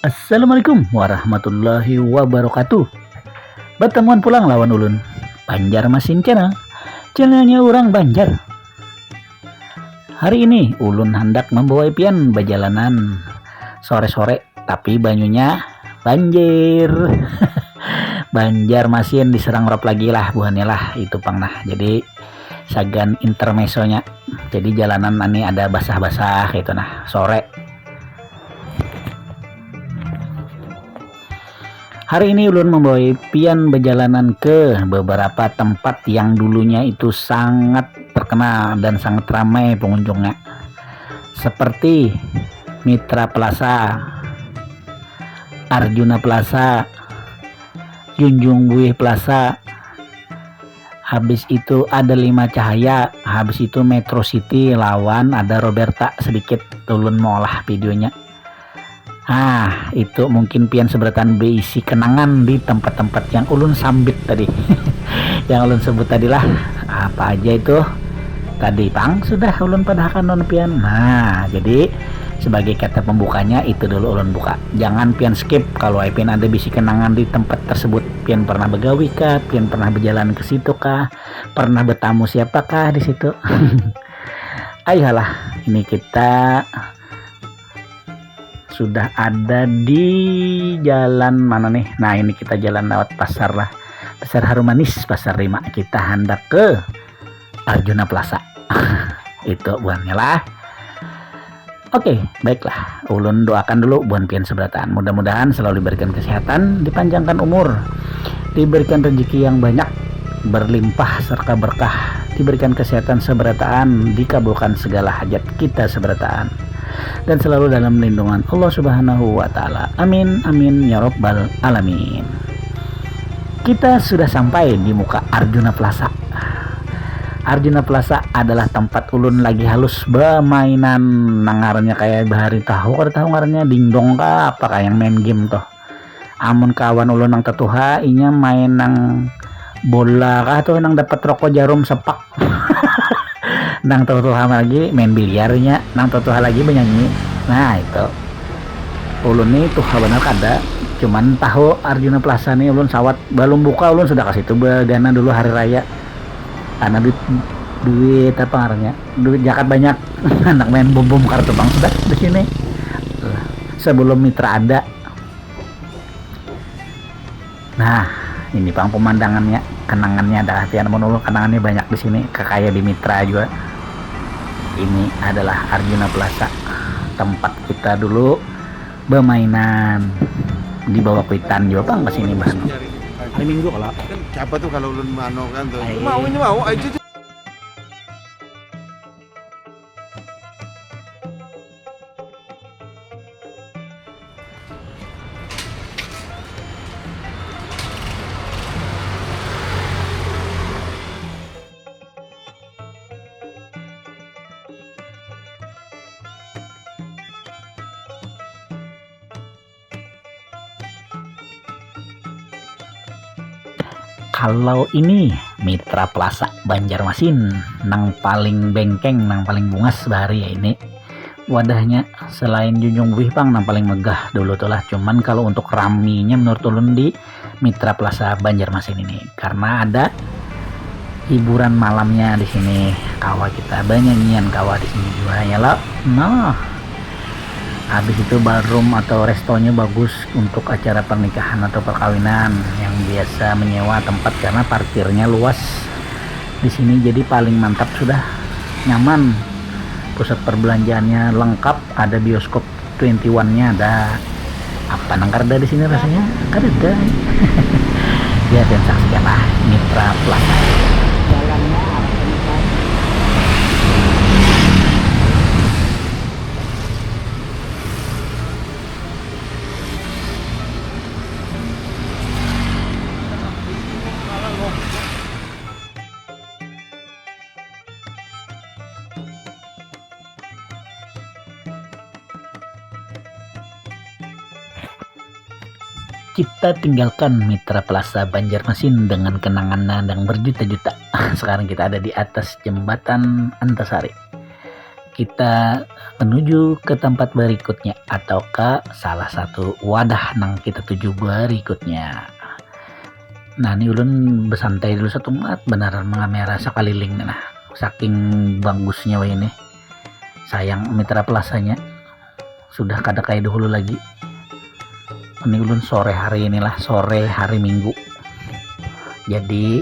Assalamualaikum warahmatullahi wabarakatuh. Bertemuan pulang lawan ulun Banjarmasin channelnya orang Banjar. Hari ini ulun hendak membawa pian berjalanan sore-sore, tapi banyunya banjir. Banjarmasin diserang rob lagi lah, buhannya lah itu pangnah. Jadi sagan intermesonya. Jadi jalanan ini ada basah-basah gitu nah sore. Hari ini ulun membawa pian berjalanan ke beberapa tempat yang dulunya itu sangat terkenal dan sangat ramai pengunjungnya, seperti Mitra Plaza, Arjuna Plaza, Junjung Buih Plaza, habis itu ada Lima Cahaya, habis itu Metro City lawan ada Roberta. Sedikit ulun mau olah videonya. Itu mungkin pian seberatan berisi kenangan di tempat-tempat yang ulun sambit tadi. Yang ulun sebut tadi lah. Apa aja itu tadi pang sudah ulun padahkan non pian. Jadi sebagai kata pembukanya itu dulu ulun buka. Jangan pian skip kalau pian ada bisi kenangan di tempat tersebut. Pian pernah begawi kah, pian pernah berjalan ke situ kah, pernah bertamu siapakah di situ. Ayolah, ini kita sudah ada di jalan mana nih? Nah, ini kita jalan lewat pasar lah, Pasar Harumanis, Pasar Rima. Kita hendak ke Arjuna Plaza. Itu buannya lah. Oke, baiklah. Ulun doakan dulu buan pian seberatan. Mudah-mudahan selalu diberikan kesehatan, dipanjangkan umur, diberikan rezeki yang banyak, berlimpah serta berkah, diberikan kesehatan seberataan, dikabulkan segala hajat kita seberataan, dan selalu dalam lindungan Allah Subhanahu wa Ta'ala. Amin, amin ya Rabbal Alamin. Kita sudah sampai di muka Arjuna Plaza. Arjuna Plaza adalah tempat ulun lagi halus bermainan nangarnya kayak bahari tahu ngarannya dingdong kah apa kayak yang main game toh. Amun kawan ulun nang tetuha inya main nang bola kah tuh nang dapat rokok jarum sepak. Nang tetuha lagi main biliarnya, nang tetuha lagi menyanyi. Nah itu ulun nih tuh benar kada cuman tahu Arjuna Plaza nih ulun sawat belum buka ulun sudah kasih tuh begana dulu hari raya karena duit apa ngarannya duit jakat banyak. Anak main bom kartu bang sudah di sini sebelum Mitra ada. Nah ini pang pemandangannya, kenangannya ada hatian menurut kenangannya banyak di sini kayak di Mitra juga. Ini adalah Arjuna Plaza, tempat kita dulu bermainan di bawah kuitan juga bang kesini bang. Hari Minggu kalau siapa tuh kalau ulun mano kan tuh mau aja. Kalau ini Mitra Plaza Banjarmasin, nang paling bengkeng, nang paling bungas bahari ya ini wadahnya. Selain Junjung Buih pang nang paling megah dulu tuh lah. Cuman kalau untuk raminya menurut ulun di Mitra Plaza Banjarmasin ini karena ada hiburan malamnya di sini. Kawa kita banyak kawa di sini juga ya lah. Nah, habis itu ballroom atau restonya bagus untuk acara pernikahan atau perkawinan yang biasa menyewa tempat karena parkirnya luas di sini. Jadi paling mantap sudah, nyaman. Pusat perbelanjaannya lengkap, ada bioskop 21-nya, ada apa nangkarda di sini rasanya ada. Ya dan saksikanlah Mitra Plaza. Jalannya Kita tinggalkan Mitra Plaza Banjarmasin dengan kenangan yang berjuta-juta. Sekarang kita ada di atas jembatan Antasari. Kita menuju ke tempat berikutnya atau ke salah satu wadah nang kita tuju berikutnya. Nah, ini ulun bersantai dulu satu mat beneran mengamera sekaliling nah. Saking bagusnya wah ini. Sayang Mitra Plazanya sudah kada kayak dahulu lagi. Ini ulun sore hari inilah, sore hari Minggu, jadi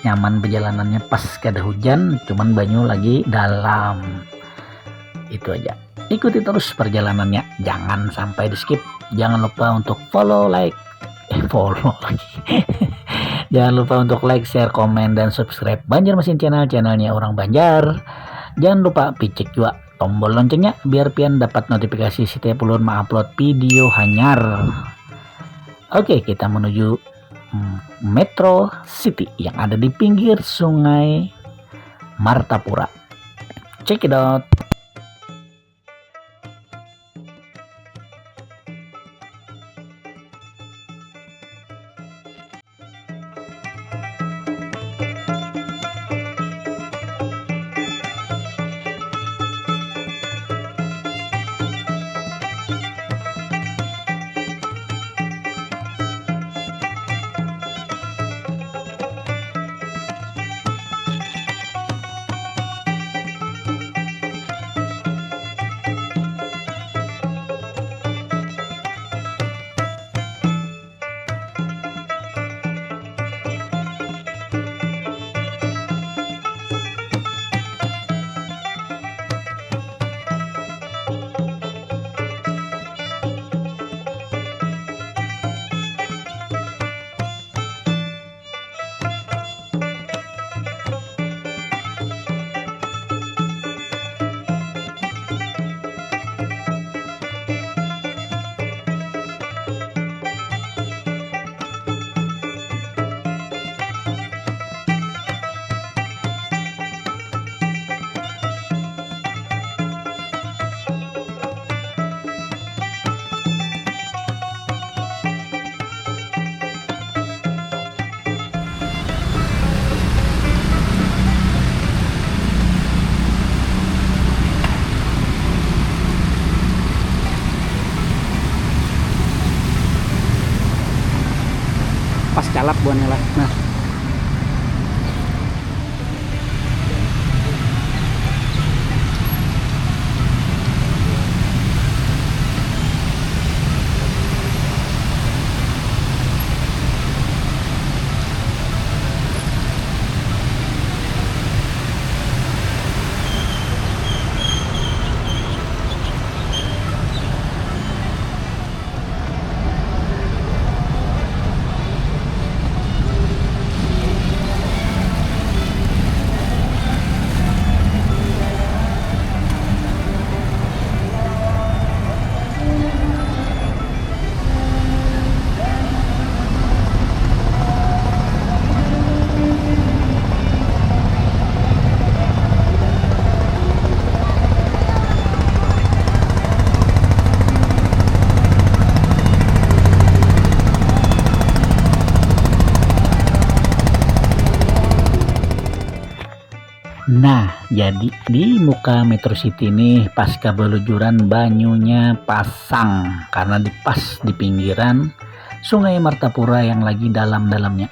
nyaman perjalanannya pas kada hujan, cuman banyu lagi dalam. Itu aja, ikuti terus perjalanannya, jangan sampai di skip. Jangan lupa untuk follow lagi jangan lupa untuk like, share, komen, dan subscribe Banjarmasin channel, channelnya orang Banjar. Jangan lupa picek juga tombol loncengnya biar pian dapat notifikasi setiap ulun mengupload video hanyar. Oke, kita menuju Metro City yang ada di pinggir Sungai Martapura. Check it out. Pas calap buahnya lah. Nah, jadi di muka Metro City nih pasca belujuran banyunya pasang karena pas di pinggiran Sungai Martapura yang lagi dalam-dalamnya.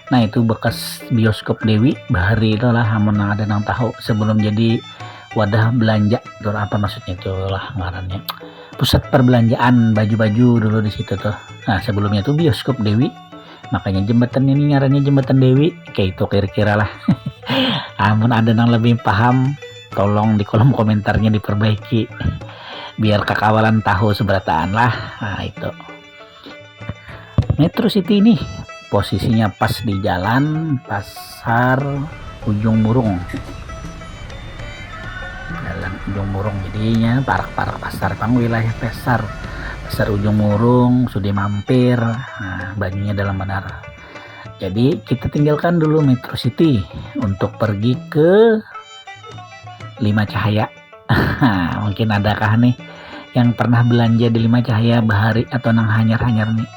Nah, itu bekas bioskop Dewi bahari itu lah, amun ada nang tahu sebelum jadi wadah belanja itu apa maksudnya itu lah ngarannya, pusat perbelanjaan baju-baju dulu di situ tuh. Nah, sebelumnya tuh bioskop Dewi, makanya jembatan ini ngarannya jembatan Dewi kayak itu kira-kira lah. Amun ada yang lebih paham tolong di kolom komentarnya diperbaiki biar kakawalan tahu seberataan lah. Nah, itu Metro City ini posisinya pas di jalan pasar Ujung Murung, jalan Ujung Murung, jadinya parak-parak pasar pang wilayah pasar Ujung Murung sudah mampir. Nah, banyunya dalam benar. Jadi kita tinggalkan dulu Metro City untuk pergi ke Lima Cahaya. Mungkin adakah nih yang pernah belanja di Lima Cahaya bahari atau nang hanyar-hanyar nih.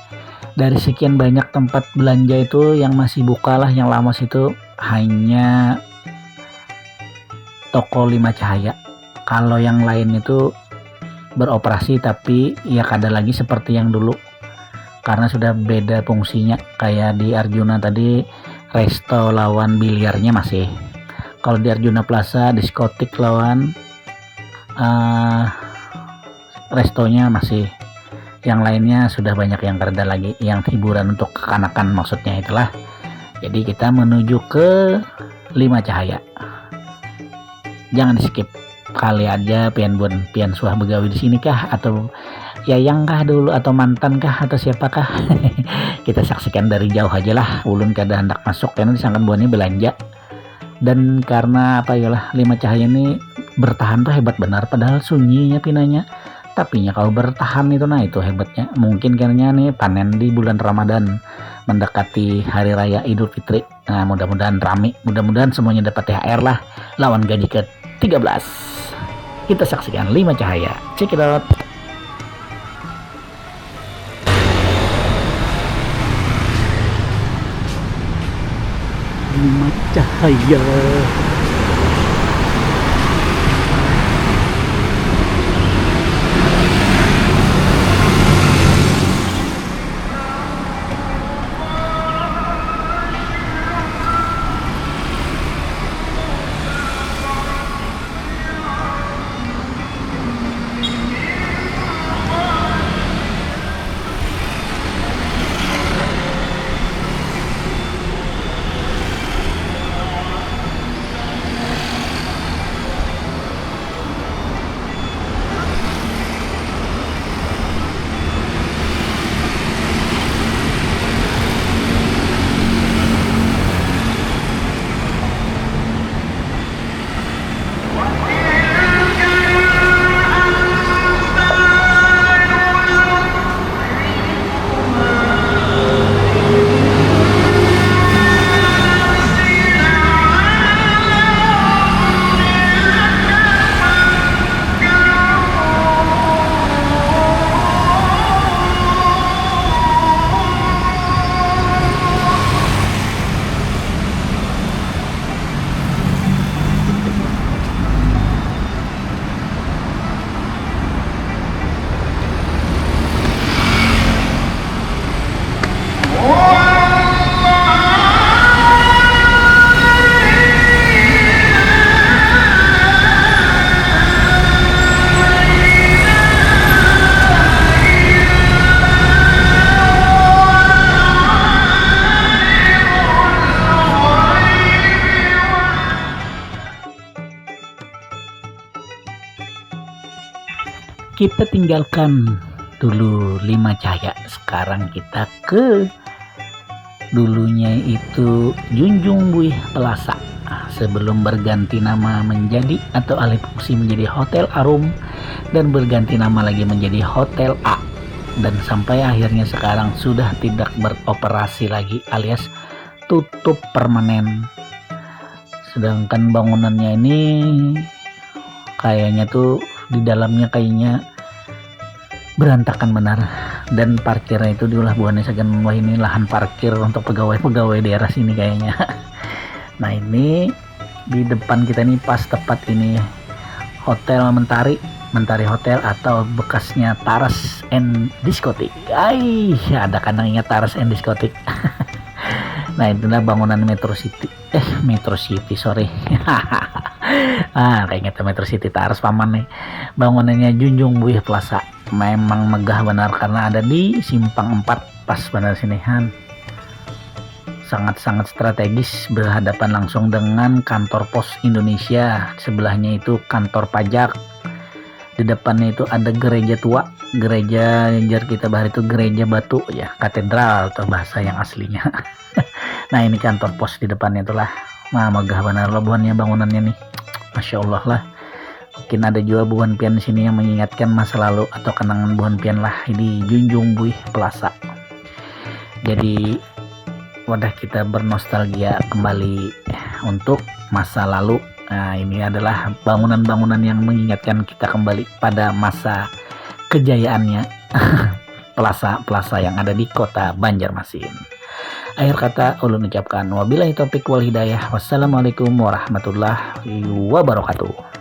Dari sekian banyak tempat belanja itu yang masih buka lah, yang lama situ hanya toko Lima Cahaya. Kalau yang lain itu beroperasi tapi ya kada lagi seperti yang dulu karena sudah beda fungsinya. Kayak di Arjuna tadi resto lawan biliarnya masih, kalau di Arjuna Plaza diskotik lawan restonya masih. Yang lainnya sudah banyak yang kerja lagi, yang hiburan untuk kekanakan maksudnya itulah. Jadi kita menuju ke Lima Cahaya, jangan di skip. Kali aja pian suah begawi di sini kah, atau yayang kah dulu, atau mantan kah, atau siapakah. Kita saksikan dari jauh aja lah, ulun kada hendak masuk karena disangkan buahnya belanja. Dan karena apa yalah, Lima Cahaya ini bertahan tuh hebat benar, padahal sunyinya pinanya. Tapi kalau bertahan itu, nah itu hebatnya. Mungkin karena nih panen di bulan Ramadan mendekati hari raya Idul Fitri. Nah mudah-mudahan rame, mudah-mudahan semuanya dapat THR lah lawan gaji ke-13. Kita saksikan Lima Cahaya, check it out. Lima Cahaya. Kita tinggalkan dulu Lima Cahaya, sekarang kita ke dulunya itu Junjung Buih Plaza sebelum berganti nama menjadi atau alih fungsi menjadi Hotel Arum dan berganti nama lagi menjadi Hotel A, dan sampai akhirnya sekarang sudah tidak beroperasi lagi alias tutup permanen. Sedangkan bangunannya ini kayaknya tuh di dalamnya kayaknya berantakan benar, dan parkirnya itu diolah buahnya segan. Wah ini lahan parkir untuk pegawai-pegawai daerah sini kayaknya. Nah ini di depan kita nih pas tepat ini Hotel Mentari Hotel atau bekasnya Taras and Diskotik. Ada kadang ingat Taras and Diskotik. Nah itulah bangunan Metro City sorry. Kayak ingat Metro City Taras paman nih. Bangunannya Junjung Buih Plaza memang megah benar karena ada di simpang 4 pas benar sini Han. Sangat-sangat strategis, berhadapan langsung dengan kantor pos Indonesia. Sebelahnya itu kantor pajak. Di depannya itu ada gereja tua, gereja yang kita bahas itu gereja batu ya, katedral atau bahasa yang aslinya. Nah ini kantor pos di depannya itulah. Nah megah benar loh buannya bangunannya nih, masya Allah lah. Mungkin ada juga buan pian di sini yang mengingatkan masa lalu atau kenangan buan pian lah di Junjung Buih Plaza. Jadi wadah kita bernostalgia kembali untuk masa lalu. Nah ini adalah bangunan-bangunan yang mengingatkan kita kembali pada masa kejayaannya. plaza-plaza yang ada di kota Banjarmasin. Akhir kata ulun ucapkan wabillahi taufik wal hidayah. Wassalamualaikum warahmatullahi wabarakatuh.